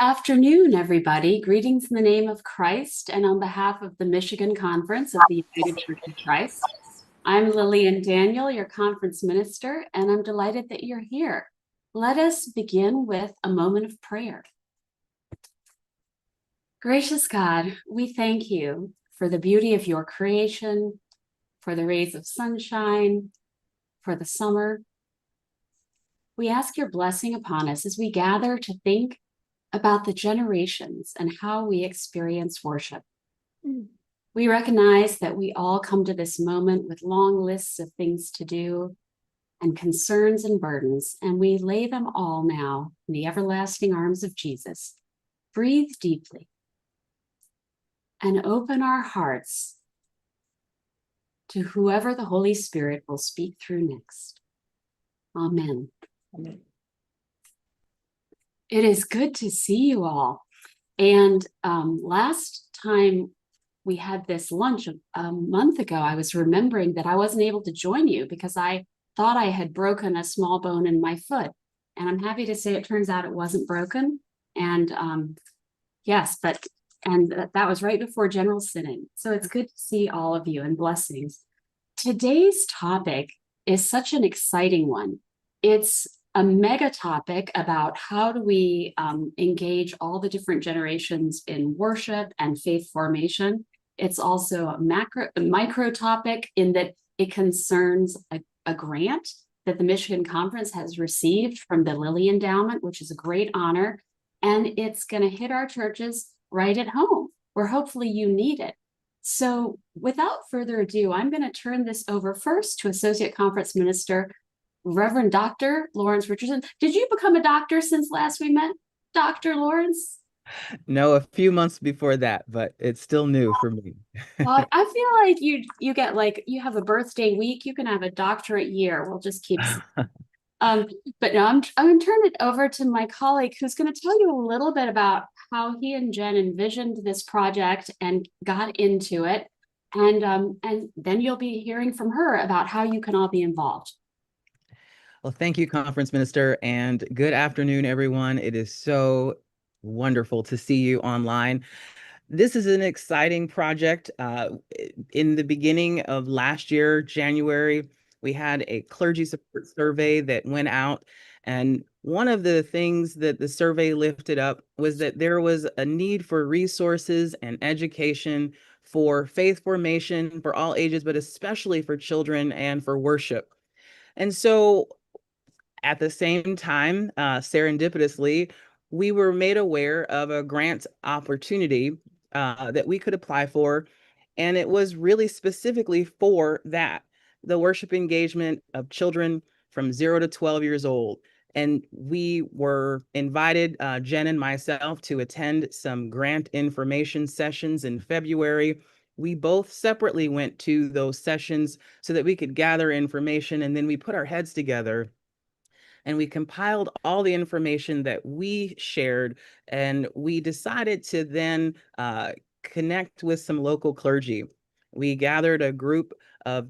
afternoon, everybody. Greetings in the name of Christ and on behalf of the Michigan Conference of the United Church of Christ. I'm Lillian Daniel, your conference minister, and I'm delighted that you're here. Let us begin with a moment of prayer. Gracious God, we thank you for the beauty of your creation, for the rays of sunshine, for the summer. We ask your blessing upon us as we gather to think about the generations and how we experience worship. We recognize that we all come to this moment with long lists of things to do and concerns and burdens, and we lay them all now in the everlasting arms of Jesus. Breathe deeply and open our hearts to whoever the Holy Spirit will speak through next. Amen. Amen. It is good to see you all. And last time we had this lunch a month ago, I was remembering that I wasn't able to join you because I thought I had broken a small bone in my foot. And I'm happy to say it turns out it wasn't broken. And yes, that was right before General Synod. So it's good to see all of you and blessings. Today's topic is such an exciting one. It's a mega topic about how do we engage all the different generations in worship and faith formation. It's also a micro topic in that it concerns a grant that the Michigan Conference has received from the Lilly Endowment, which is a great honor. And it's going to hit our churches right at home, where hopefully you need it. So without further ado, I'm going to turn this over first to Associate Conference Minister Reverend Dr. Lawrence Richardson. Did you become a doctor since last we met, Dr. Lawrence? No, a few months before that, but it's still new for me. Well, I feel like you get you have a birthday week, you can have a doctorate year. We'll just keep but no, I'm going to turn it over to my colleague who's going to tell you a little bit about how he and Jen envisioned this project and got into it. And then you'll be hearing from her about how you can all be involved. Well, thank you, Conference Minister, and good afternoon, everyone. It is so wonderful to see you online. This is an exciting project. In the beginning of last year, January, we had a clergy support survey that went out. And one of the things that the survey lifted up was that there was a need for resources and education for faith formation for all ages, but especially for children and for worship. And so at the same time, serendipitously, we were made aware of a grant opportunity that we could apply for. And it was really specifically for that, the worship engagement of children from 0 to 12 years old. And we were invited, Jen and myself, to attend some grant information sessions in February. We both separately went to those sessions so that we could gather information, and then we put our heads together and we compiled all the information that we shared, and we decided to then connect with some local clergy. We gathered a group of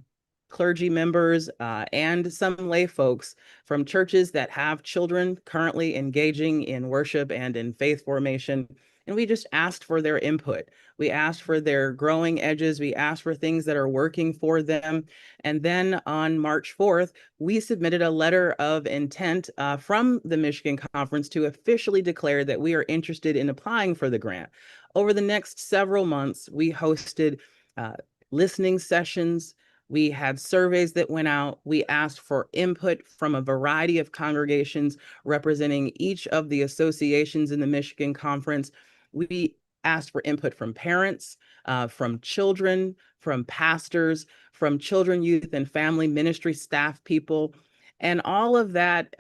clergy members and some lay folks from churches that have children currently engaging in worship and in faith formation. And we just asked for their input. We asked for their growing edges. We asked for things that are working for them. And then on March 4th, we submitted a letter of intent from the Michigan Conference to officially declare that we are interested in applying for the grant. Over the next several months, we hosted listening sessions. We had surveys that went out. We asked for input from a variety of congregations representing each of the associations in the Michigan Conference. We asked for input from parents, from children, from pastors, from children, youth, and family ministry staff people. And all of that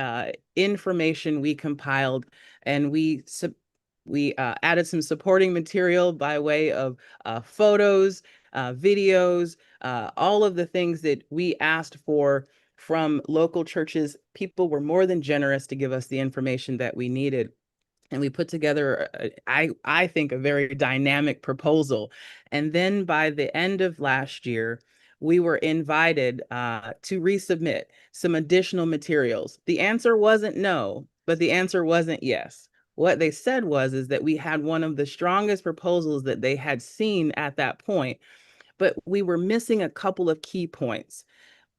information we compiled, and we added some supporting material by way of photos, videos, all of the things that we asked for from local churches. People were more than generous to give us the information that we needed. And we put together, I think, a very dynamic proposal. And then by the end of last year, we were invited to resubmit some additional materials. The answer wasn't no, but the answer wasn't yes. what they said is that we had one of the strongest proposals that they had seen at that point, but we were missing a couple of key points.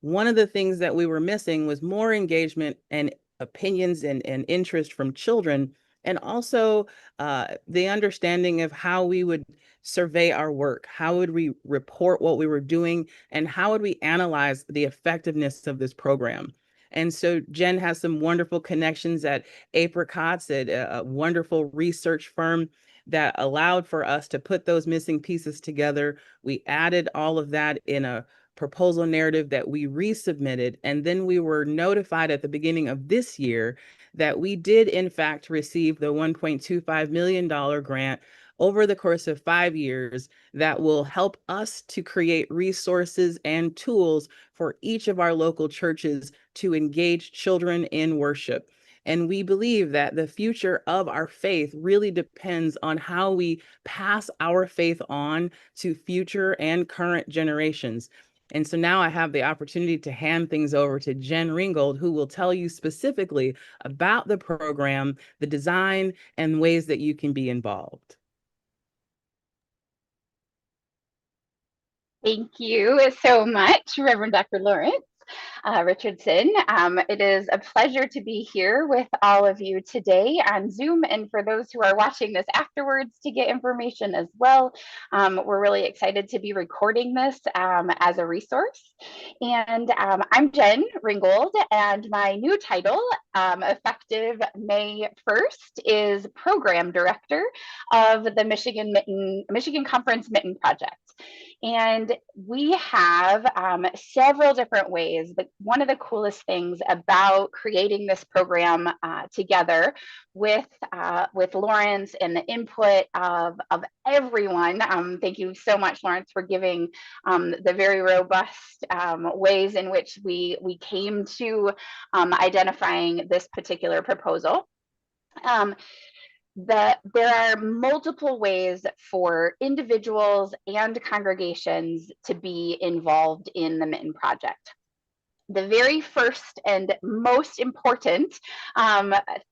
One of the things that we were missing was more engagement and opinions and interest from children, and also the understanding of how we would survey our work, how would we report what we were doing, and how would we analyze the effectiveness of this program. And so Jenn has some wonderful connections at Apricots, at a wonderful research firm that allowed for us to put those missing pieces together. We added all of that in a proposal narrative that we resubmitted. And then we were notified at the beginning of this year that we did, in fact, receive the $1.25 million grant over the course of 5 years that will help us to create resources and tools for each of our local churches to engage children in worship. And we believe that the future of our faith really depends on how we pass our faith on to future and current generations. And so now I have the opportunity to hand things over to Jenn Ringgold, who will tell you specifically about the program, the design, and ways that you can be involved. Thank you so much, Reverend Dr. Lawrence Richardson. It is a pleasure to be here with all of you today on Zoom, and for those who are watching this afterwards to get information as well. We're really excited to be recording this as a resource. And I'm Jenn Ringgold, and my new title, effective May 1st, is Program Director of the Michigan Conference Mitten Project. And we have several different ways, but one of the coolest things about creating this program together with Lawrence and the input of everyone. Thank you so much, Lawrence, for giving the very robust ways in which we came to identifying this particular proposal. There are multiple ways for individuals and congregations to be involved in the Mitten Project. The very first and most important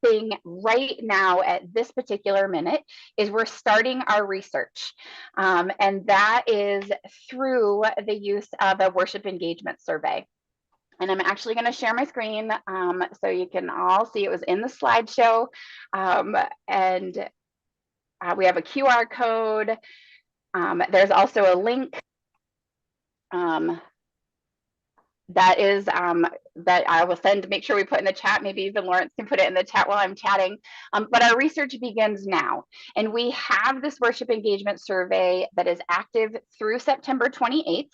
thing right now at this particular minute is we're starting our research. And that is through the use of a worship engagement survey. And I'm actually going to share my screen so you can all see. It was in the slideshow. And we have a QR code. There's also a link that is that I will send to make sure we put in the chat. Maybe even Lawrence can put it in the chat while I'm chatting. But our research begins now. And we have this worship engagement survey that is active through September 28th.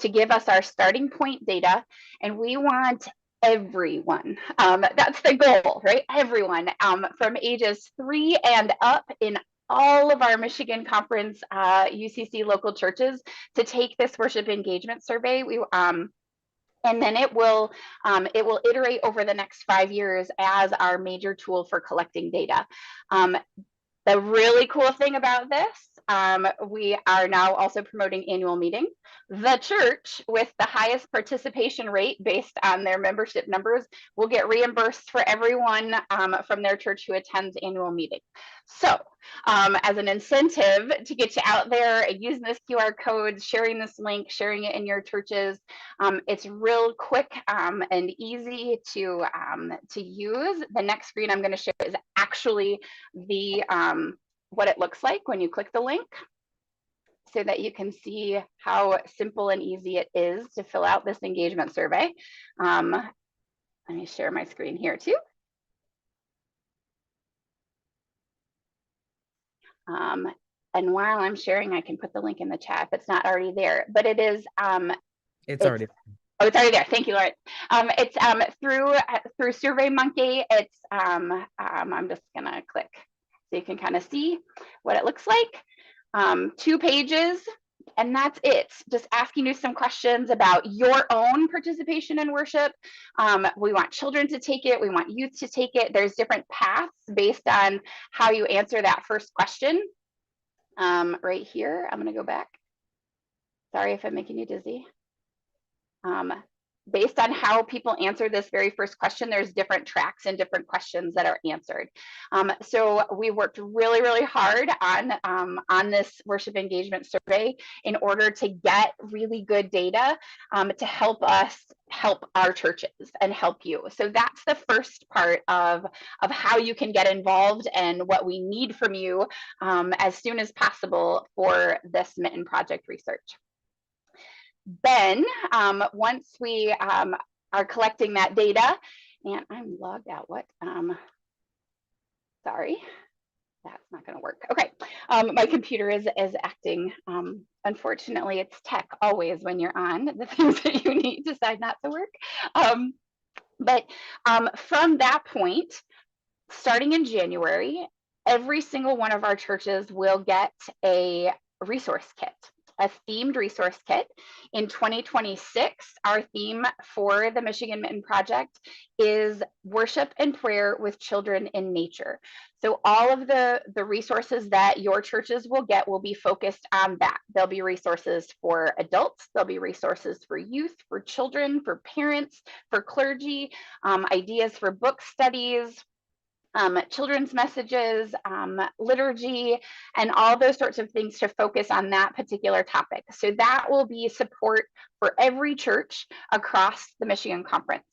To give us our starting point data, and we want everyone. That's the goal, right? Everyone from ages 3 and up in all of our Michigan Conference UCC local churches to take this worship engagement survey. And then it will iterate over the next 5 years as our major tool for collecting data. The really cool thing about this, we are now also promoting annual meetings. The church with the highest participation rate based on their membership numbers will get reimbursed for everyone from their church who attends annual meeting. So as an incentive to get you out there and using this QR code, sharing this link, sharing it in your churches, it's real quick and easy to use. The next screen I'm going to share is actually the what it looks like when you click the link, so that you can see how simple and easy it is to fill out this engagement survey. Let me share my screen here too. And while I'm sharing, I can put the link in the chat if it's not already there, but it is. It's already. Oh, it's already there. Thank you, Lawrence. It's through SurveyMonkey. It's I'm just gonna click so you can kind of see what it looks like. 2 pages, and that's it. Just asking you some questions about your own participation in worship. We want children to take it. We want youth to take it. There's different paths based on how you answer that first question. Right here, I'm gonna go back. Sorry if I'm making you dizzy. based on how people answer this very first question, there's different tracks and different questions that are answered. So we worked really, really hard on this worship engagement survey in order to get really good data to help us help our churches and help you. So that's the first part of how you can get involved and what we need from you as soon as possible for this Mitten Project research. Then once we are collecting that data, and I'm logged out, sorry, that's not going to work. Okay, my computer is acting. Unfortunately, it's tech always when you're on, the things that you need decide not to work. But from that point, starting in January, every single one of our churches will get a resource kit, a themed resource kit. In 2026, our theme for the Michigan Mitten Project is worship and prayer with children in nature. So all of the resources that your churches will get will be focused on that. There'll be resources for adults, there'll be resources for youth, for children, for parents, for clergy, ideas for book studies, children's messages, liturgy, and all those sorts of things to focus on that particular topic. So that will be support for every church across the Michigan Conference.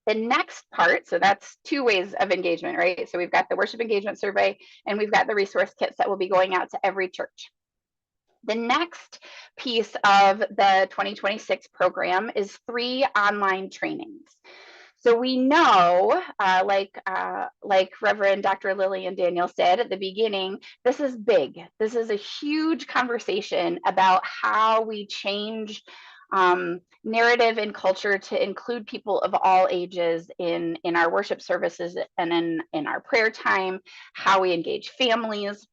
The next part, so that's two ways of engagement, right? So we've got the worship engagement survey and we've got the resource kits that will be going out to every church. The next piece of the 2026 program is 3 online trainings. So we know, like Reverend Dr. Lillian Daniel said at the beginning, this is big. This is a huge conversation about how we change narrative and culture to include people of all ages in our worship services and in our prayer time, how we engage families.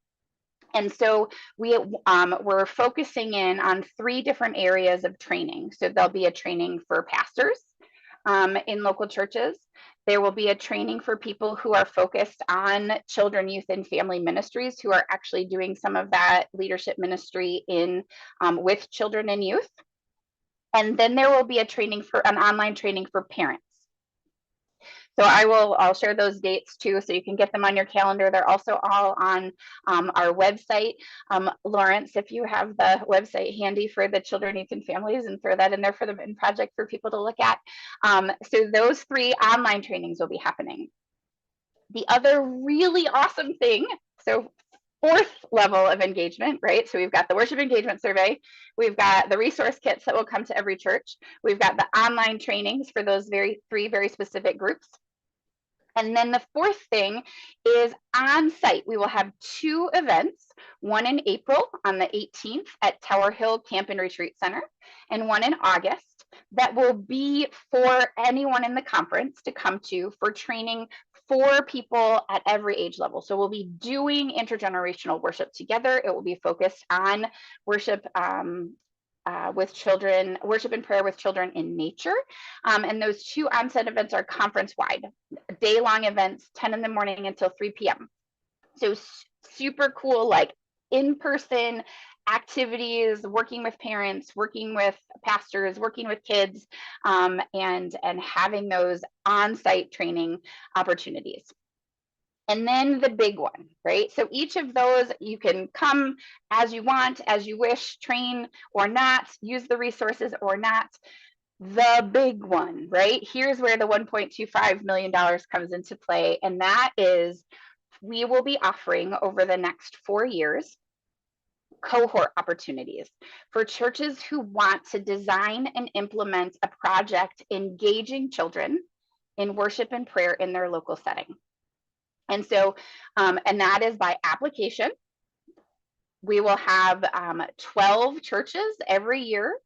And so we're focusing in on 3 different areas of training. So there'll be a training for pastors in local churches. There will be a training for people who are focused on children, youth, and family ministries, who are actually doing some of that leadership ministry in with children and youth. And then there will be an online training for parents. So I'll share those dates too, so you can get them on your calendar. They're also all on our website. Lawrence, if you have the website handy for the children, youth, and families, and throw that in there for the Mitten Project for people to look at. So those 3 online trainings will be happening. The other really awesome thing, so 4th level of engagement, right? So we've got the worship engagement survey, we've got the resource kits that will come to every church, we've got the online trainings for those 3 very specific groups. And then the 4th thing is on site. We will have 2 events, one in April on the 18th at Tower Hill Camp and Retreat Center, and one in August that will be for anyone in the conference to come to for training for people at every age level. So we'll be doing intergenerational worship together. It will be focused on worship with children, worship and prayer with children in nature. And those 2 onset events are conference-wide, day-long events, 10 in the morning until 3 p.m. So super cool, like in-person activities, working with parents, working with pastors, working with kids, and having those on-site training opportunities. And then the big one, right? So each of those, you can come as you want, as you wish, train or not, use the resources or not. The big one, right? Here's where the $1.25 million comes into play. And that is, we will be offering over the next 4 years, cohort opportunities for churches who want to design and implement a project engaging children in worship and prayer in their local setting. And so, and that is by application. We will have 12 churches every year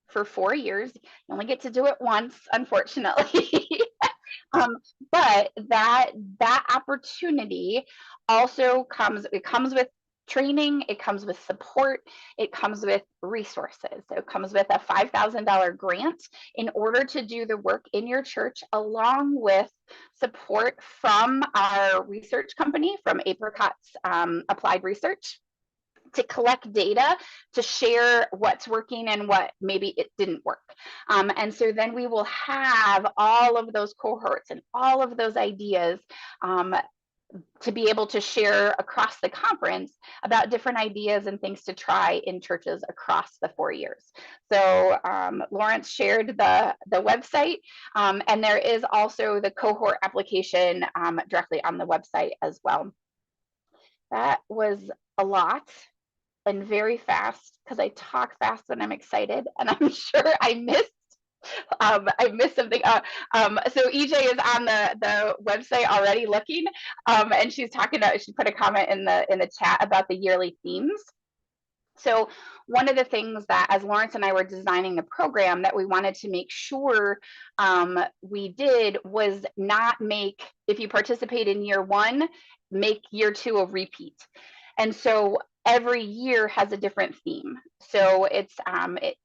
for 4 years. You only get to do it once, unfortunately. But that opportunity also comes with training, it comes with support, it comes with resources. So it comes with a $5,000 grant in order to do the work in your church, along with support from our research company, from Apricot's Applied Research, to collect data to share what's working and what maybe it didn't work. And so then we will have all of those cohorts and all of those ideas to be able to share across the conference about different ideas and things to try in churches across the 4 years. So Lawrence shared the website, and there is also the cohort application directly on the website as well. That was a lot and very fast because I talk fast when I'm excited, and I'm sure I missed something. So EJ is on the website already looking, and she's talking about, she put a comment in the chat about the yearly themes. So one of the things that, as Lawrence and I were designing the program, that we wanted to make sure we did was not make, if you participate in year 1, make year 2 a repeat. And so every year has a different theme. So it's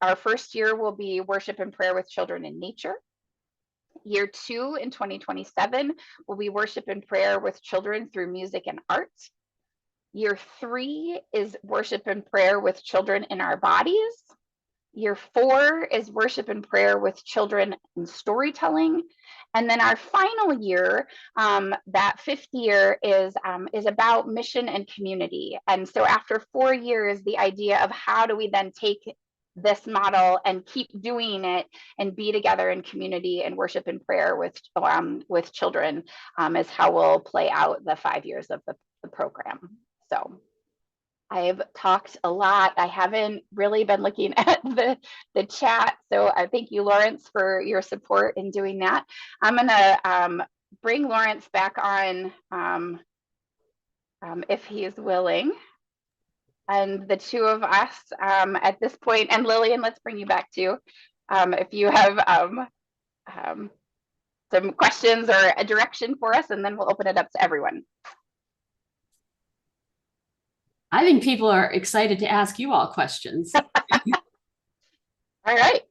our first year will be worship and prayer with children in nature. Year 2 in 2027 will be worship and prayer with children through music and art. Year 3 is worship and prayer with children in our bodies. Year 4 is worship and prayer with children and storytelling. And then our final year, that 5th year, is about mission and community. And so after 4 years, the idea of how do we then take this model and keep doing it and be together in community and worship and prayer with children is how we'll play out the 5 years of the program. So I've talked a lot. I haven't really been looking at the chat. So I thank you, Lawrence, for your support in doing that. I'm going to bring Lawrence back on if he's willing. And the two of us at this point, and Lillian, let's bring you back too. If you have some questions or a direction for us, and then we'll open it up to everyone. I think people are excited to ask you all questions. All right.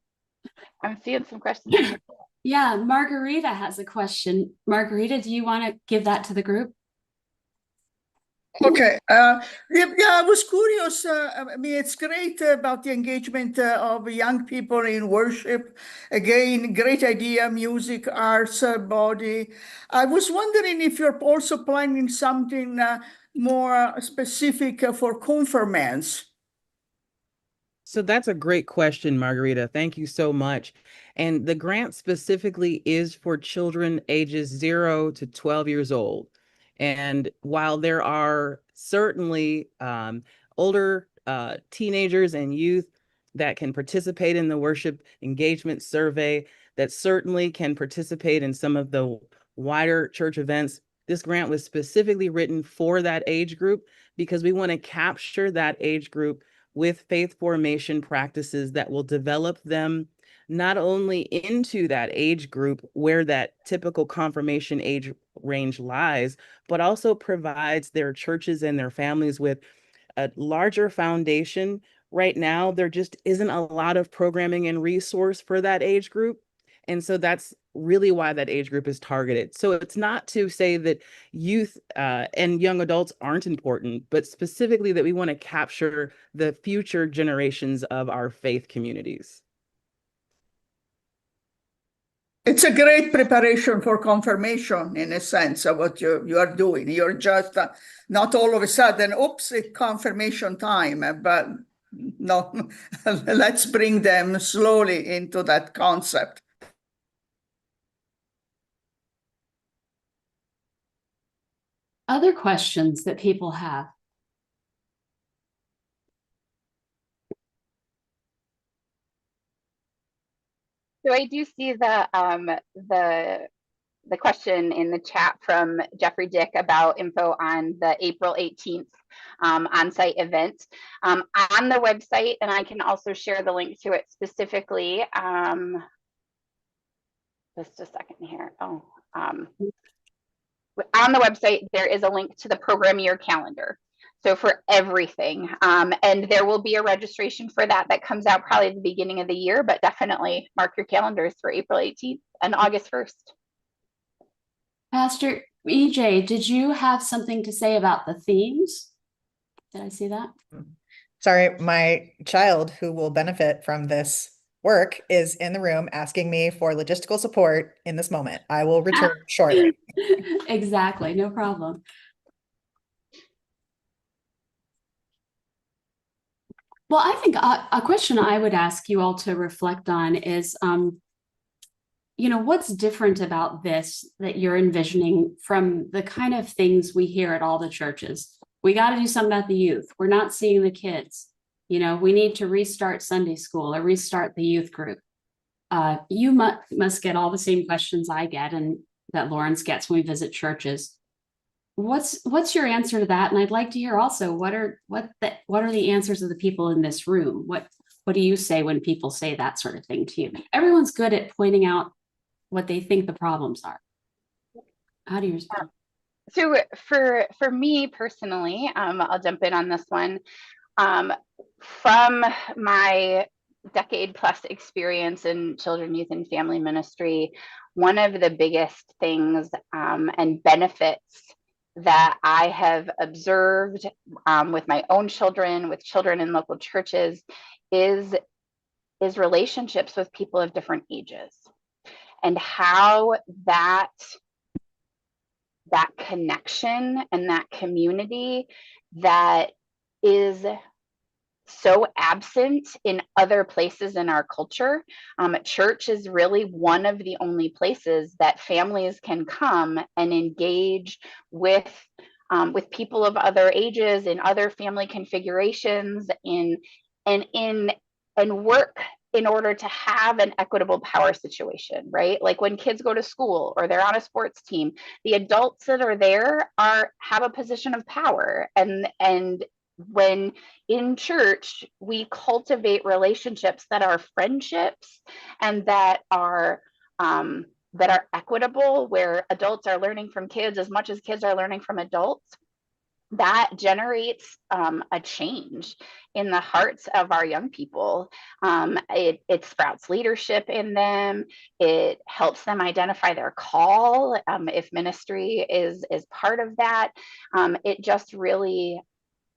I'm seeing some questions. Yeah, Margarita has a question. Margarita, do you want to give that to the group? Okay. Yeah, I was curious. I mean, it's great about the engagement of young people in worship. Again, great idea, music, arts, body. I was wondering if you're also planning something more specific for confirmants. So that's a great question, Margarita. Thank you so much. And the grant specifically is for children ages 0 to 12 years old. And while there are certainly older teenagers and youth that can participate in the worship engagement survey, that certainly can participate in some of the wider church events, this grant was specifically written for that age group because we want to capture that age group with faith formation practices that will develop them not only into that age group where that typical confirmation age range lies, but also provides their churches and their families with a larger foundation. Right now, there just isn't a lot of programming and resource for that age group. And so that's really why that age group is targeted. So it's not to say that youth and young adults aren't important, but specifically that we want to capture the future generations of our faith communities. It's a great preparation for confirmation, in a sense, of what you are doing. You're just not all of a sudden, oops, it's confirmation time, but no, let's bring them slowly into that concept. Other questions that people have? So I do see the question in the chat from Jeffrey Dick about info on the April 18th on-site event on the website, and I can also share the link to it specifically. Just a second here. On the website, there is a link to the program year calendar. So for everything, and there will be a registration for that comes out probably at the beginning of the year, but definitely mark your calendars for April 18th and August 1st. Pastor EJ, did you have something to say about the themes? Did I see that? Sorry, my child who will benefit from this work is in the room asking me for logistical support in this moment. I will return shortly. Exactly, no problem. Well, I think a question I would ask you all to reflect on is, what's different about this that you're envisioning from the kind of things we hear at all the churches? We got to do something about the youth. We're not seeing the kids. We need to restart Sunday school or restart the youth group. You must get all the same questions I get and that Lawrence gets when we visit churches. What's your answer to that? And I'd like to hear also what are the answers of the people in this room? What do you say when people say that sort of thing to you? Everyone's good at pointing out what they think the problems are. How do you respond? So for me personally, I'll jump in on this one. From my decade plus experience in children, youth, and family ministry, one of the biggest things and benefits that I have observed with my own children, with children in local churches, is relationships with people of different ages, and how that connection and that community that is so absent in other places in our culture. Church is really one of the only places that families can come and engage with people of other ages, in other family configurations, and work in order to have an equitable power situation, right? Like when kids go to school or they're on a sports team, the adults that are there have a position of power, and when in church we cultivate relationships that are friendships and that are equitable, where adults are learning from kids as much as kids are learning from adults, that generates a change in the hearts of our young people. It sprouts leadership in them. It helps them identify their call. If ministry is part of that, it just really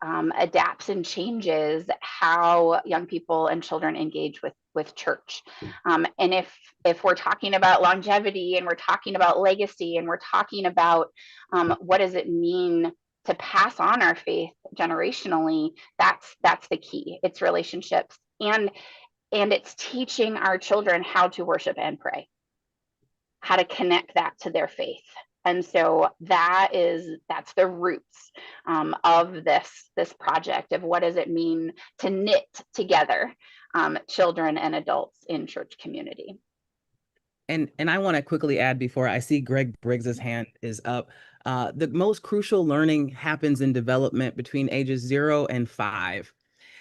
adapts and changes how young people and children engage with church. And if we're talking about longevity, and we're talking about legacy, and we're talking about what does it mean to pass on our faith generationally, that's the key. It's relationships, and it's teaching our children how to worship and pray, how to connect that to their faith. And so that's the roots of this project of what does it mean to knit together children and adults in church community. And I want to quickly add, before I see Greg Briggs's hand is up, the most crucial learning happens in development between ages 0 and 5.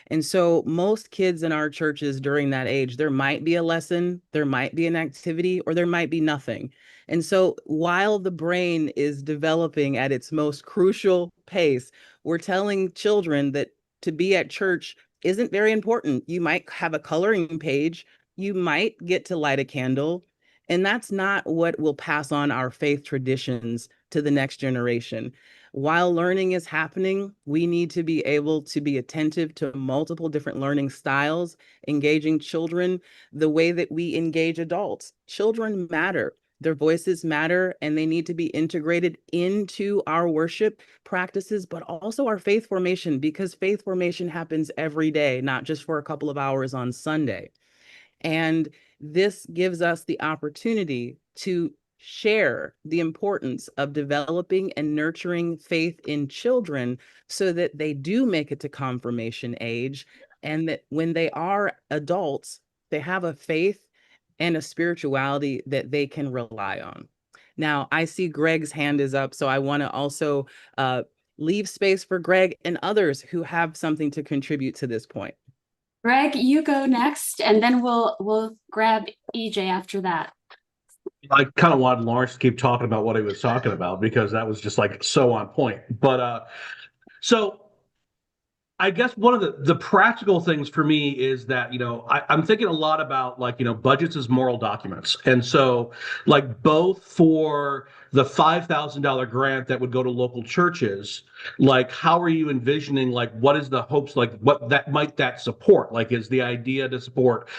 And so most kids in our churches during that age, there might be a lesson, there might be an activity, or there might be nothing. And so while the brain is developing at its most crucial pace, we're telling children that to be at church isn't very important. You might have a coloring page, you might get to light a candle, and that's not what will pass on our faith traditions to the next generation. While learning is happening, we need to be able to be attentive to multiple different learning styles, engaging children the way that we engage adults. Children matter. Their voices matter, and they need to be integrated into our worship practices, but also our faith formation, because faith formation happens every day, not just for a couple of hours on Sunday. And this gives us the opportunity to share the importance of developing and nurturing faith in children so that they do make it to confirmation age, and that when they are adults, they have a faith and a spirituality that they can rely on. Now, I see Greg's hand is up, so I want to also leave space for Greg and others who have something to contribute to this point. Greg, you go next, and then we'll grab EJ after that. I kind of wanted Lawrence to keep talking about what he was talking about, because that was just like so on point. But so I guess one of the practical things for me is that, I'm thinking a lot about like, budgets as moral documents. And so like both for the $5,000 grant that would go to local churches, like how are you envisioning, like what is the hopes, like what that support? Like is the idea to support,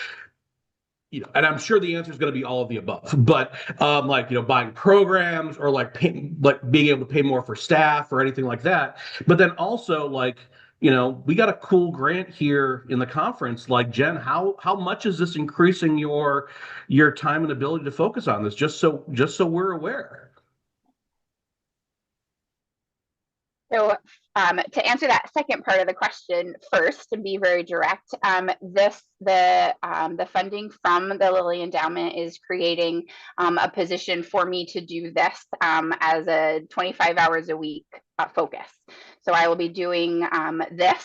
and I'm sure the answer is going to be all of the above, but like, buying programs or like like being able to pay more for staff or anything like that. But then also like, we got a cool grant here in the conference. Like Jenn, how much is this increasing your time and ability to focus on this? Just so we're aware. So to answer that second part of the question first, and be very direct, the funding from the Lilly Endowment is creating a position for me to do this as a 25 hours a week focus. So I will be doing the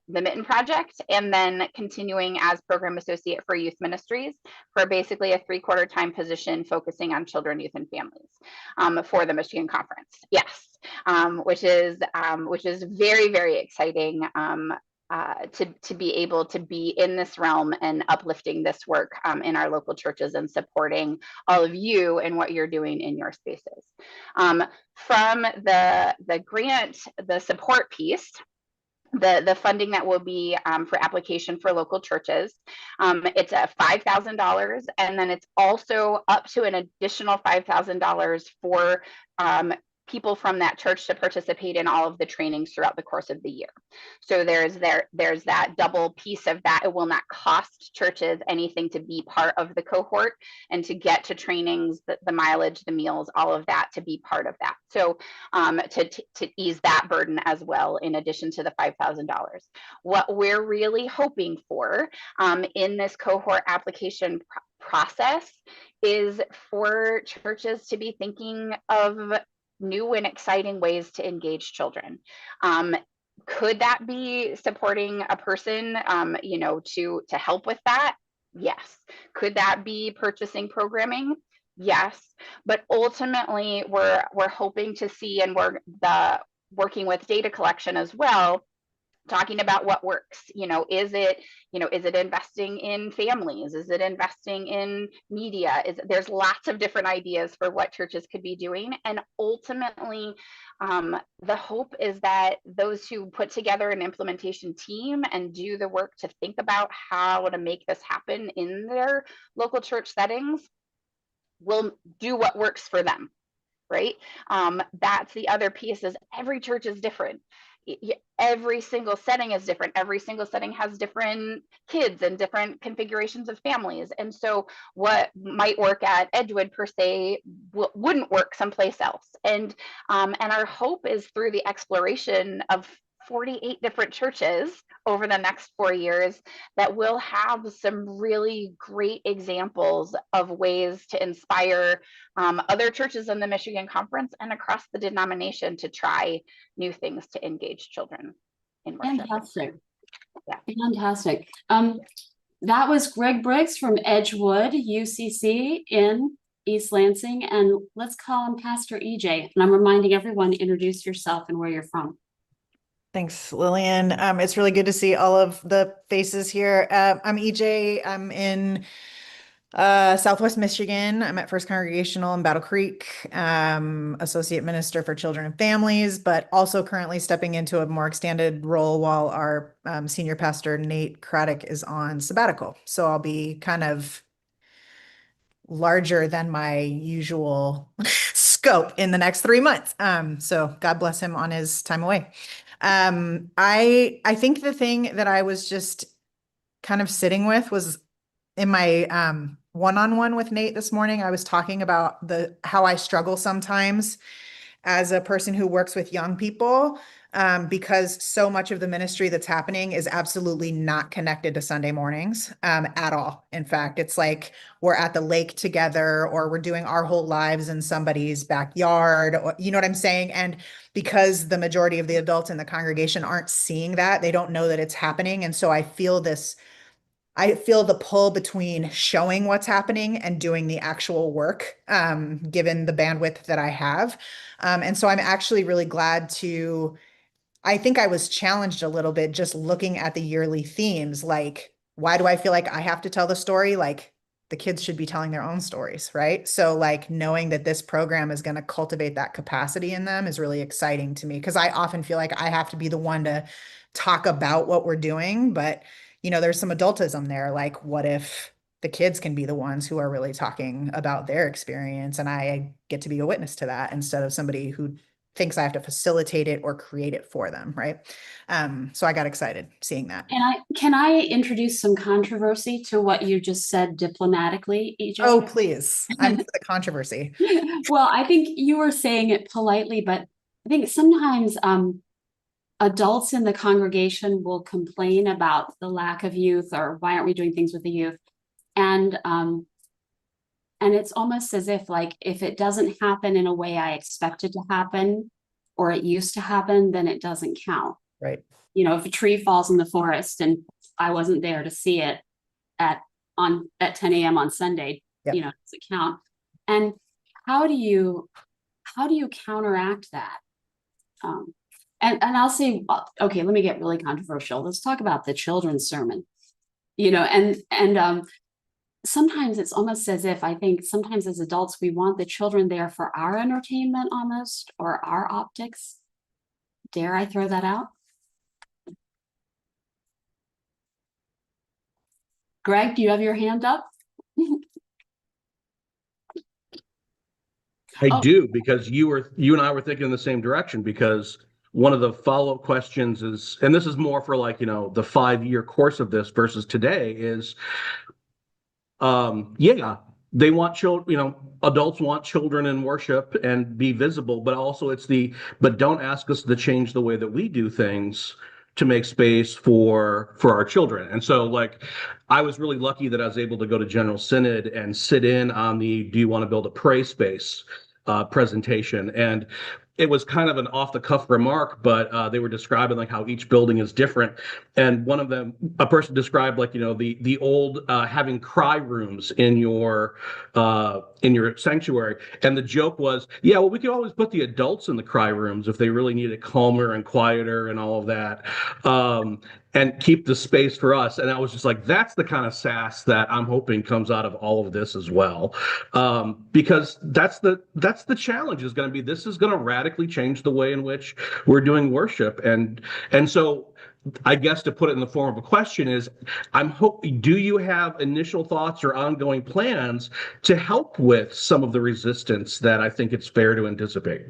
Mitten Project, and then continuing as program associate for youth ministries for basically a 3/4 time position focusing on children, youth, and families for the Michigan Conference. Yes. Which is very, very exciting to be able to be in this realm and uplifting this work in our local churches and supporting all of you and what you're doing in your spaces. From the grant, the support piece, the funding that will be for application for local churches. It's a $5,000, and then it's also up to an additional $5,000 for people from that church to participate in all of the trainings throughout the course of the year. So there's that double piece of that. It will not cost churches anything to be part of the cohort and to get to trainings, the mileage, the meals, all of that to be part of that. So to ease that burden as well, in addition to the $5,000. What we're really hoping for in this cohort application process is for churches to be thinking of new and exciting ways to engage children. Could that be supporting a person, to help with that? Yes. Could that be purchasing programming? Yes. But ultimately, we're hoping to see, and we're working with data collection as well, talking about what works. Is it investing in families? Is it investing in media? There's lots of different ideas for what churches could be doing. And ultimately, the hope is that those who put together an implementation team and do the work to think about how to make this happen in their local church settings will do what works for them, right? That's the other piece, is every church is different. Every single setting is different. Every single setting has different kids and different configurations of families. And so what might work at Edgewood per se wouldn't work someplace else. And our hope is, through the exploration of 48 different churches over the next 4 years, that we'll have some really great examples of ways to inspire other churches in the Michigan Conference and across the denomination to try new things to engage children in worship. Fantastic. Yeah. Fantastic. That was Greg Briggs from Edgewood UCC in East Lansing, and let's call him Pastor EJ. And I'm reminding everyone to introduce yourself and where you're from. Thanks, Lillian. It's really good to see all of the faces here. I'm EJ. I'm in Southwest Michigan. I'm at First Congregational in Battle Creek, Associate Minister for Children and Families, but also currently stepping into a more extended role while our senior pastor, Nate Craddock, is on sabbatical. So I'll be kind of larger than my usual scope in the next 3 months. So God bless him on his time away. I think the thing that I was just kind of sitting with was in my one-on-one with Nate this morning. I was talking about how I struggle sometimes as a person who works with young people, because so much of the ministry that's happening is absolutely not connected to Sunday mornings at all. In fact, it's like we're at the lake together, or we're doing our whole lives in somebody's backyard, or, you know what I'm saying? And because the majority of the adults in the congregation aren't seeing that, they don't know that it's happening. And so I feel the pull between showing what's happening and doing the actual work, given the bandwidth that I have. And so I'm actually really glad to I think I was challenged a little bit just looking at the yearly themes. Like, why do I feel like I have to tell the story? Like, the kids should be telling their own stories, right? So like knowing that this program is going to cultivate that capacity in them is really exciting to me, because I often feel like I have to be the one to talk about what we're doing. But, there's some adultism there. Like, what if the kids can be the ones who are really talking about their experience, and I get to be a witness to that instead of somebody who thinks I have to facilitate it or create it for them, right? So I got excited seeing that. And can I introduce some controversy to what you just said diplomatically, EJ? Oh, please. I'm for the controversy. Well, I think you were saying it politely, but I think sometimes adults in the congregation will complain about the lack of youth, or why aren't we doing things with the youth? And it's almost as if, like, if it doesn't happen in a way I expect it to happen, or it used to happen, then it doesn't count. Right. If a tree falls in the forest and I wasn't there to see it at 10 a.m. on Sunday, Yep. Does it count? And how do you counteract that? And I'll say, okay, let me get really controversial. Let's talk about the children's sermon. Sometimes it's almost as if, I think sometimes as adults, we want the children there for our entertainment almost, or our optics. Dare I throw that out? Greg, do you have your hand up? I do, because you and I were thinking in the same direction, because one of the follow-up questions is, and this is more for like, the 5-year course of this versus today, is they want children, adults want children in worship and be visible, but also but don't ask us to change the way that we do things to make space for our children. And so, like, I was really lucky that I was able to go to General Synod and sit in on the "Do you want to build a pray space" presentation. And it was kind of an off-the-cuff remark, but they were describing like how each building is different. And one of them, a person described like, the old having cry rooms in your sanctuary. And the joke was, yeah, well, we could always put the adults in the cry rooms if they really need it calmer and quieter and all of that, and keep the space for us. And I was just like, that's the kind of sass that I'm hoping comes out of all of this as well, because that's the challenge is going to be, this is going to radically change the way in which we're doing worship. And so I guess to put it in the form of a question is, do you have initial thoughts or ongoing plans to help with some of the resistance that I think it's fair to anticipate?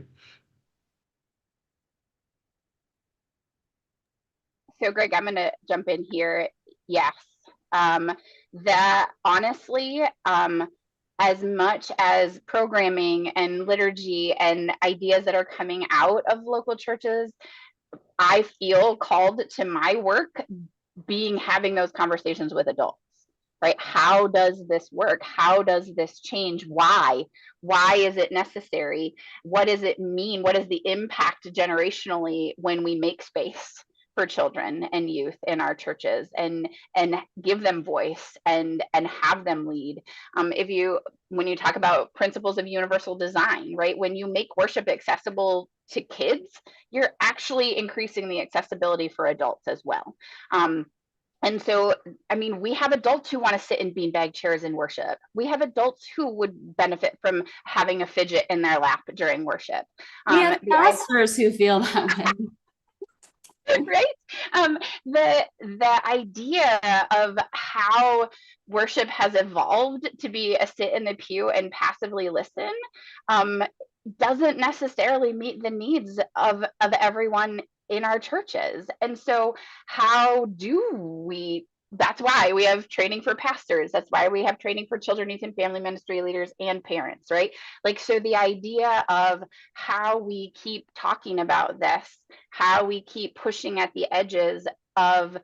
So Greg, I'm going to jump in here. Yes. That honestly, as much as programming and liturgy and ideas that are coming out of local churches, I feel called to my work having those conversations with adults, right? How does this work? How does this change? Why is it necessary? What does it mean? What is the impact generationally when we make space for children and youth in our churches and give them voice and have them lead? When you talk about principles of universal design, right? When you make worship accessible to kids, you're actually increasing the accessibility for adults as well. And so, I mean, we have adults who want to sit in beanbag chairs in worship. We have adults who would benefit from having a fidget in their lap during worship. We have pastors who feel that way. Right? The idea of how worship has evolved to be a sit in the pew and passively listen doesn't necessarily meet the needs of everyone in our churches. And so that's why we have training for pastors. That's why we have training for children, youth, and family ministry leaders and parents, right? Like, so the idea of how we keep talking about this, how we keep pushing at the edges of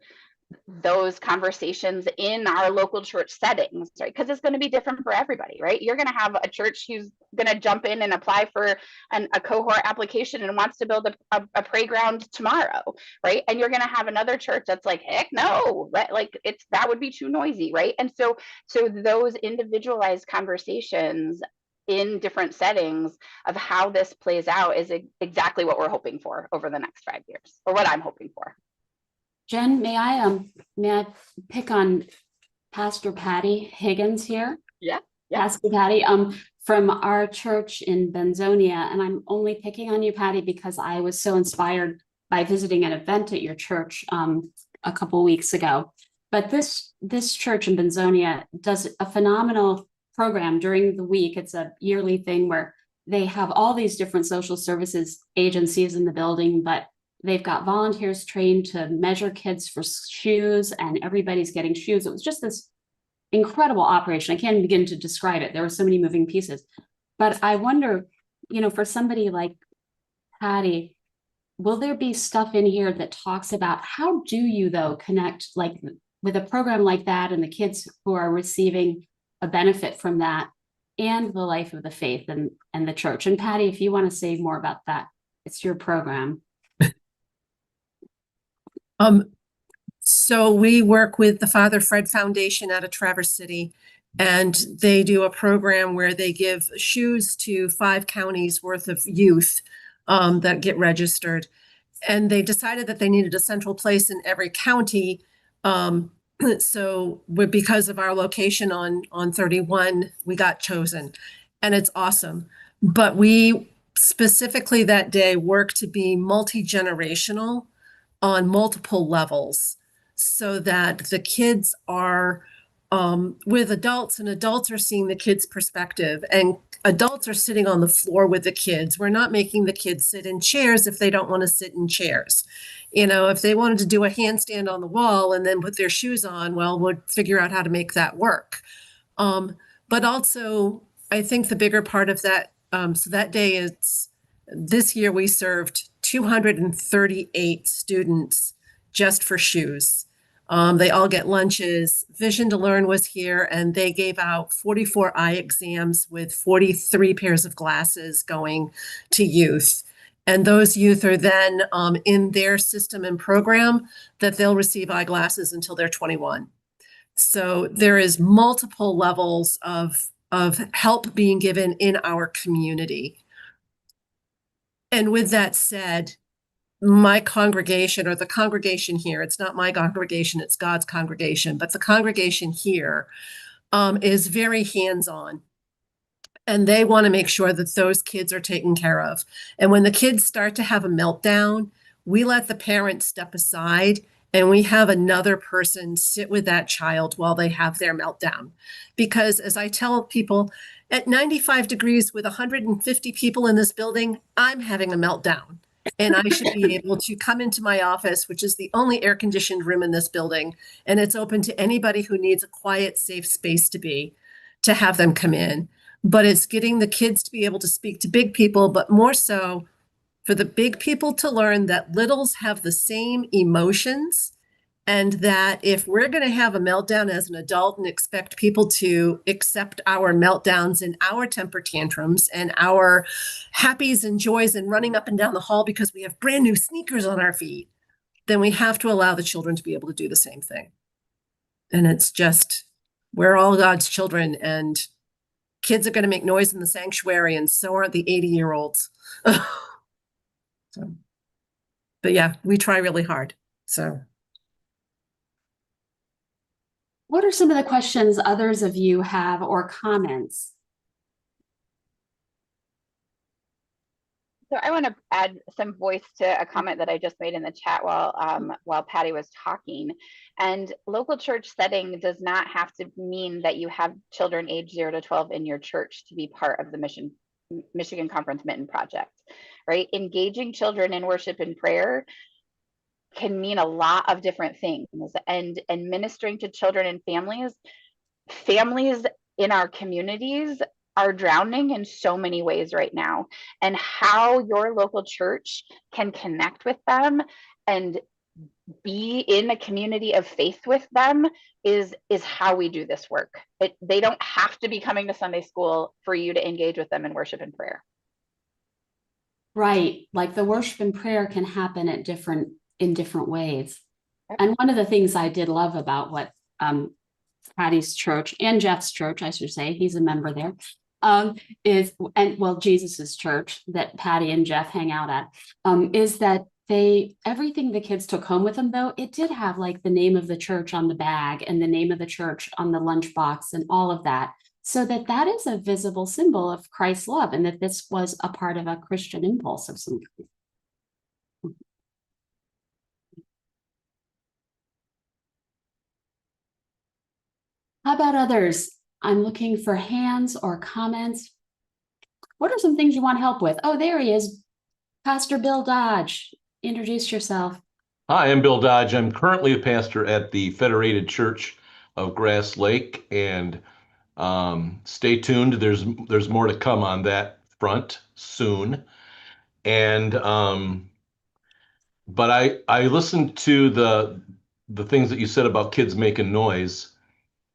those conversations in our local church settings, right? Because it's going to be different for everybody, right? You're going to have a church who's going to jump in and apply for a cohort application and wants to build a playground tomorrow, right? And you're going to have another church that's like, heck no, that would be too noisy, right? And so those individualized conversations in different settings of how this plays out is exactly what we're hoping for over the next 5 years, or what I'm hoping for. Jen, may I pick on Pastor Patty Higgins here? Yeah. Pastor Patty, from our church in Benzonia, and I'm only picking on you, Patty, because I was so inspired by visiting an event at your church a couple weeks ago. But this church in Benzonia does a phenomenal program during the week. It's a yearly thing where they have all these different social services agencies in the building, but they've got volunteers trained to measure kids for shoes, and everybody's getting shoes. It was just this incredible operation. I can't begin to describe it. There were so many moving pieces. But I wonder, for somebody like Patty, will there be stuff in here that talks about how do you, though, connect like with a program like that and the kids who are receiving a benefit from that and the life of the faith and the church? And Patty, if you want to say more about that, it's your program. So we work with the Father Fred Foundation out of Traverse City, and they do a program where they give shoes to 5 counties worth of youth that get registered. And they decided that they needed a central place in every county. So because of our location on 31, we got chosen, and it's awesome. But we specifically that day work to be multi-generational on multiple levels, so that the kids are with adults, and adults are seeing the kids' perspective, and adults are sitting on the floor with the kids. We're not making the kids sit in chairs if they don't want to sit in chairs. If they wanted to do a handstand on the wall and then put their shoes on, well, we'll figure out how to make that work. But also, I think the bigger part of that, so that day is, this year we served 238 students just for shoes. They all get lunches. Vision to Learn was here, and they gave out 44 eye exams with 43 pairs of glasses going to youth. And those youth are then in their system and program that they'll receive eyeglasses until they're 21. So there is multiple levels of help being given in our community. And with that said, my congregation, or the congregation here, it's not my congregation, it's God's congregation, but the congregation here is very hands-on. And they want to make sure that those kids are taken care of. And when the kids start to have a meltdown, we let the parents step aside, and we have another person sit with that child while they have their meltdown. Because as I tell people, at 95 degrees with 150 people in this building, I'm having a meltdown. And I should be able to come into my office, which is the only air-conditioned room in this building, and it's open to anybody who needs a quiet, safe space to have them come in. But it's getting the kids to be able to speak to big people, but more so for the big people to learn that littles have the same emotions, and that if we're going to have a meltdown as an adult and expect people to accept our meltdowns and our temper tantrums and our happies and joys and running up and down the hall because we have brand new sneakers on our feet, then we have to allow the children to be able to do the same thing. And it's just, we're all God's children, and kids are going to make noise in the sanctuary, and so aren't the 80-year-olds. So, but yeah, we try really hard. So. What are some of the questions others of you have or comments? So I want to add some voice to a comment that I just made in the chat while Patty was talking. And local church setting does not have to mean that you have children age 0 to 12 in your church to be part of the Michigan Conference Mitten Project, right? Engaging children in worship and prayer can mean a lot of different things, and ministering to children and families in our communities are drowning in so many ways right now, and how your local church can connect with them and be in a community of faith with them is how we do this work. They don't have to be coming to Sunday school for you to engage with them in worship and prayer. Right, like the worship and prayer can happen in different ways. And one of the things I did love about what Patty's church and Jeff's church, I should say, he's a member there, Jesus's church that Patty and Jeff hang out at, is that everything the kids took home with them, though, it did have like the name of the church on the bag and the name of the church on the lunchbox and all of that. So that is a visible symbol of Christ's love, and that this was a part of a Christian impulse of some kind. How about others? I'm looking for hands or comments. What are some things you want help with? Oh, there he is. Pastor Bill Dodge. Introduce yourself. Hi, I'm Bill Dodge. I'm currently a pastor at the Federated Church of Grass Lake, and stay tuned. There's more to come on that front soon. And but I listened to the things that you said about kids making noise,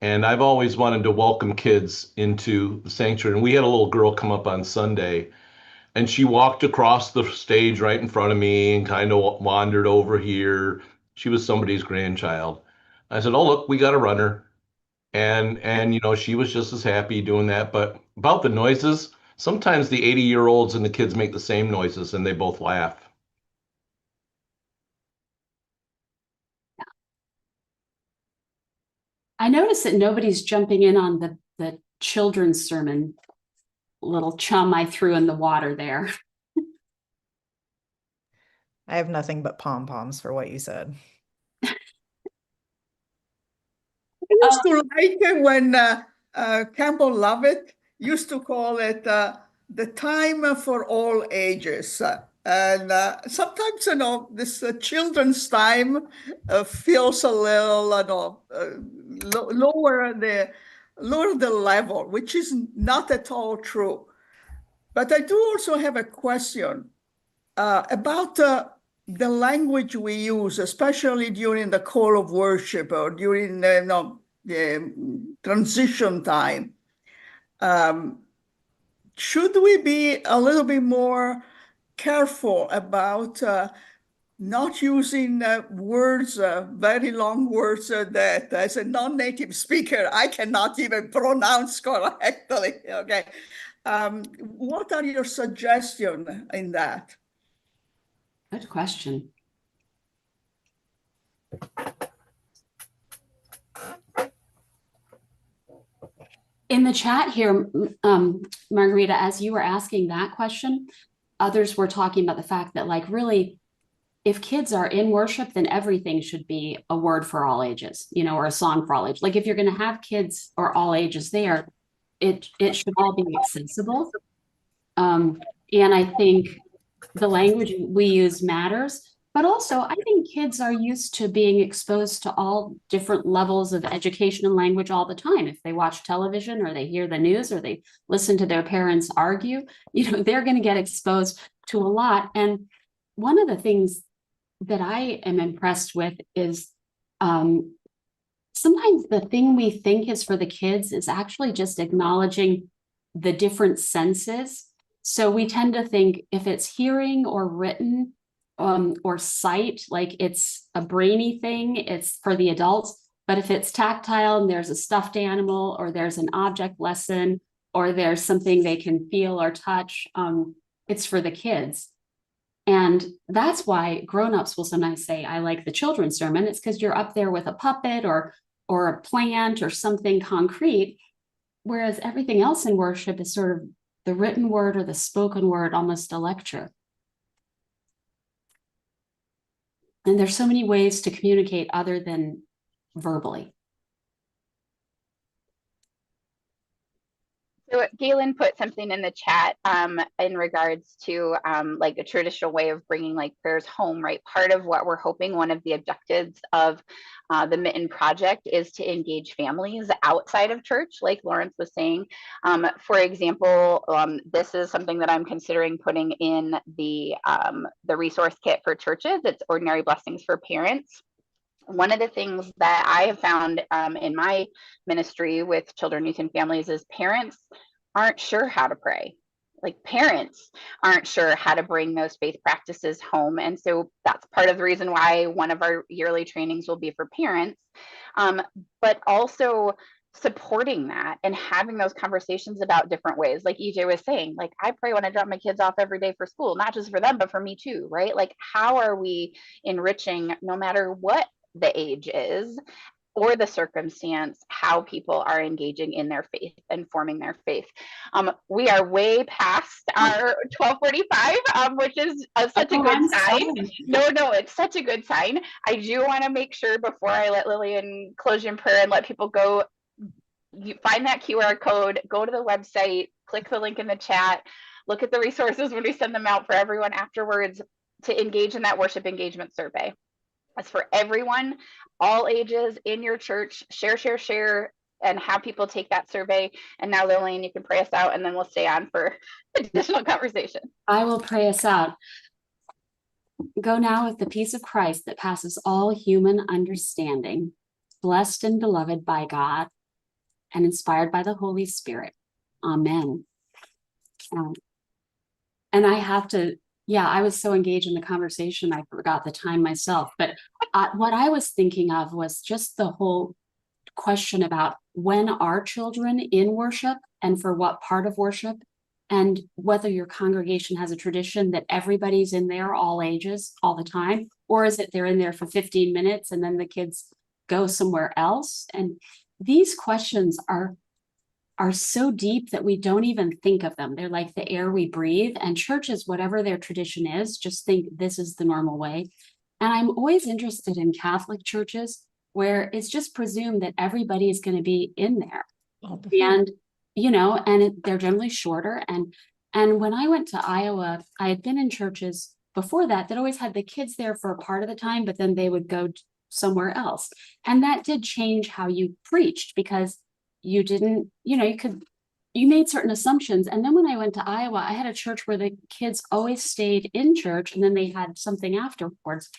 and I've always wanted to welcome kids into the sanctuary. And we had a little girl come up on Sunday, and she walked across the stage right in front of me and kind of wandered over here. She was somebody's grandchild. I said, "Oh, look, we got a runner." And she was just as happy doing that. But about the noises, sometimes the 80-year-olds and the kids make the same noises and they both laugh. I noticed that nobody's jumping in on the children's sermon little chum I threw in the water there. I have nothing but pom-poms for what you said. I used to like it when Campbell Lovett used to call it the time for all ages. And sometimes, this children's time feels a little, lower the level, which is not at all true. But I do also have a question about the language we use, especially during the call of worship or during the transition time. Should we be a little bit more careful about not using words, very long words that as a non-native speaker, I cannot even pronounce correctly, okay? What are your suggestions in that? Good question. In the chat here, Margarita, as you were asking that question, others were talking about the fact that, like, really, if kids are in worship, then everything should be a word for all ages, or a song for all ages. Like, if you're going to have kids or all ages there, it should all be accessible. And I think the language we use matters. But also, I think kids are used to being exposed to all different levels of education and language all the time. If they watch television or they hear the news or they listen to their parents argue, they're going to get exposed to a lot. And one of the things that I am impressed with is sometimes the thing we think is for the kids is actually just acknowledging the different senses. So we tend to think if it's hearing or written, or sight, like it's a brainy thing, it's for the adults. But if it's tactile and there's a stuffed animal or there's an object lesson or there's something they can feel or touch, it's for the kids. And that's why grownups will sometimes say, I like the children's sermon. It's because you're up there with a puppet or a plant or something concrete, whereas everything else in worship is sort of the written word or the spoken word, almost a lecture. And there's so many ways to communicate other than verbally. So Galen put something in the chat in regards to like a traditional way of bringing like prayers home, right? Part of what we're hoping, one of the objectives of the Mitten Project is to engage families outside of church, like Lawrence was saying. For example, this is something that I'm considering putting in the resource kit for churches. It's Ordinary Blessings for Parents. One of the things that I have found in my ministry with children, youth, and families is parents aren't sure how to pray. Like, parents aren't sure how to bring those faith practices home. And so that's part of the reason why one of our yearly trainings will be for parents. But also supporting that and having those conversations about different ways. Like EJ was saying, like, I pray when I drop my kids off every day for school, not just for them, but for me too, right? Like, how are we enriching, no matter what the age is or the circumstance, how people are engaging in their faith and forming their faith. We are way past our 12:45, which is such a good sign. No, it's such a good sign. I do want to make sure before I let Lillian close in prayer and let people go, you find that QR code, go to the website, click the link in the chat, look at the resources when we send them out for everyone afterwards to engage in that worship engagement survey. It's for everyone, all ages in your church. Share, and have people take that survey. And now, Lillian, you can pray us out, and then we'll stay on for additional conversation. I will pray us out. Go now with the peace of Christ that passes all human understanding, blessed and beloved by God, and inspired by the Holy Spirit. Amen. And I have to, I was so engaged in the conversation, I forgot the time myself. But what I was thinking of was just the whole question about when are children in worship and for what part of worship, and whether your congregation has a tradition that everybody's in there, all ages, all the time, or is it they're in there for 15 minutes and then the kids go somewhere else? And these questions are so deep that we don't even think of them. They're like the air we breathe, and churches, whatever their tradition is, just think this is the normal way. And I'm always interested in Catholic churches where it's just presumed that everybody is going to be in there. And, they're generally shorter. And when I went to Iowa, I had been in churches before that always had the kids there for a part of the time, but then they would go somewhere else. And that did change how you preached, because you didn't, you made certain assumptions. And then when I went to Iowa, I had a church where the kids always stayed in church and then they had something afterwards.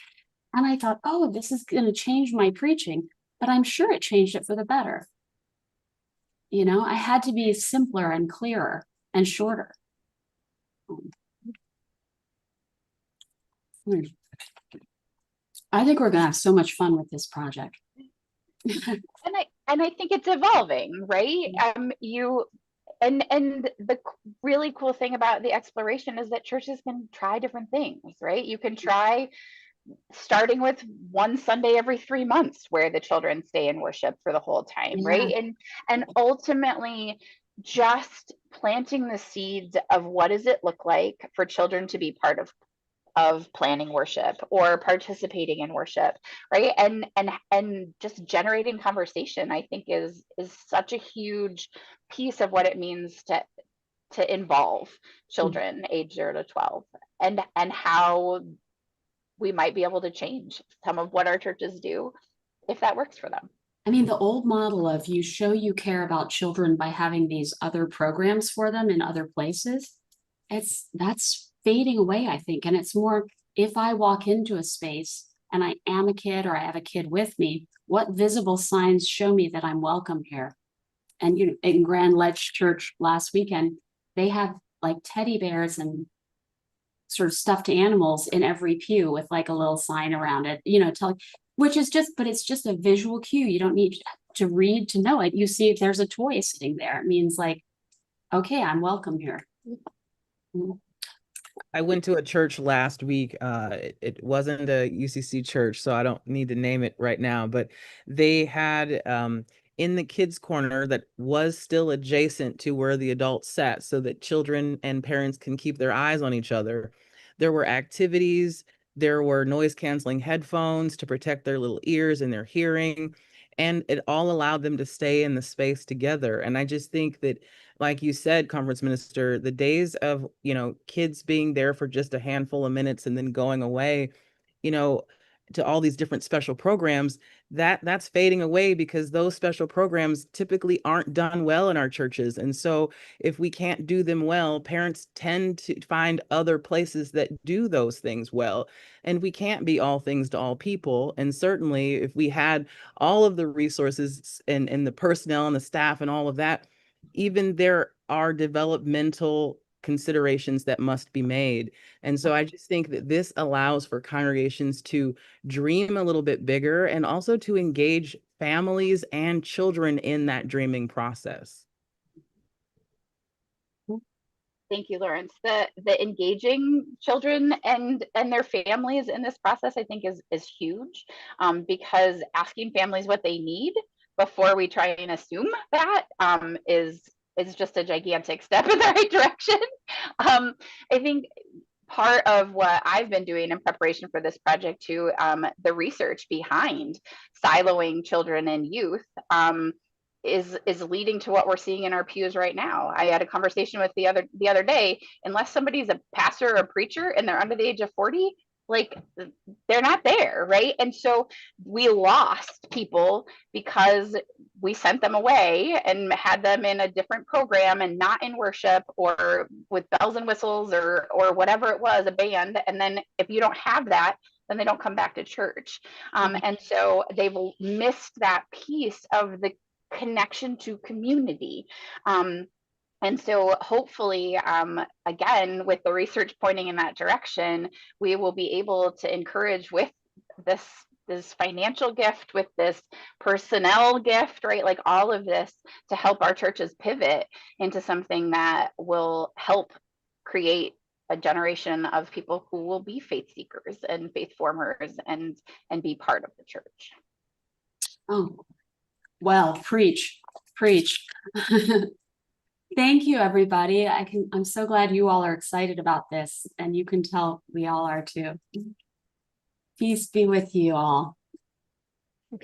And I thought, oh, this is going to change my preaching, but I'm sure it changed it for the better. I had to be simpler and clearer and shorter. I think we're going to have so much fun with this project. And I think it's evolving, right? And the really cool thing about the exploration is that churches can try different things, right? You can try starting with one Sunday every 3 months where the children stay in worship for the whole time, right? And ultimately just planting the seeds of what does it look like for children to be part of planning worship or participating in worship, right? And just generating conversation, I think is such a huge piece of what it means to involve children age 0 to 12, and how we might be able to change some of what our churches do if that works for them. I mean, the old model of you show you care about children by having these other programs for them in other places, that's fading away, I think. And it's more, if I walk into a space and I am a kid or I have a kid with me, what visible signs show me that I'm welcome here? And in Grand Ledge Church last weekend, they have like teddy bears and sort of stuffed animals in every pew with like a little sign around it, which is but it's just a visual cue. You don't need to read to know it. You see if there's a toy sitting there, it means like, okay, I'm welcome here. I went to a church last week. It wasn't a UCC church, so I don't need to name it right now, but they had in the kids' corner that was still adjacent to where the adults sat so that children and parents can keep their eyes on each other. There were activities, there were noise canceling headphones to protect their little ears and their hearing, and it all allowed them to stay in the space together. And I just think that, like you said, Conference Minister, the days of, kids being there for just a handful of minutes and then going away, to all these different special programs, that's fading away, because those special programs typically aren't done well in our churches. And so if we can't do them well, parents tend to find other places that do those things well. And we can't be all things to all people. And certainly if we had all of the resources and the personnel and the staff and all of that, even there are developmental considerations that must be made. And so I just think that this allows for congregations to dream a little bit bigger and also to engage families and children in that dreaming process. Thank you, Lawrence. The engaging children and their families in this process, I think, is huge, because asking families what they need before we try and assume that is just a gigantic step in the right direction. I think part of what I've been doing in preparation for this project too, the research behind siloing children and youth, is leading to what we're seeing in our pews right now. I had a conversation with the other day. Unless somebody's a pastor or a preacher and they're under the age of 40, like, they're not there, right? And so we lost people because we sent them away and had them in a different program and not in worship or with bells and whistles or whatever it was, a band. And then if you don't have that, then they don't come back to church. And so they've missed that piece of the connection to community. And so hopefully, again, with the research pointing in that direction, we will be able to encourage with this financial gift, with this personnel gift, right? Like all of this to help our churches pivot into something that will help create a generation of people who will be faith seekers and faith formers and be part of the church. Oh, well, preach. Thank you, everybody. I'm so glad you all are excited about this, and you can tell we all are too. Peace be with you all.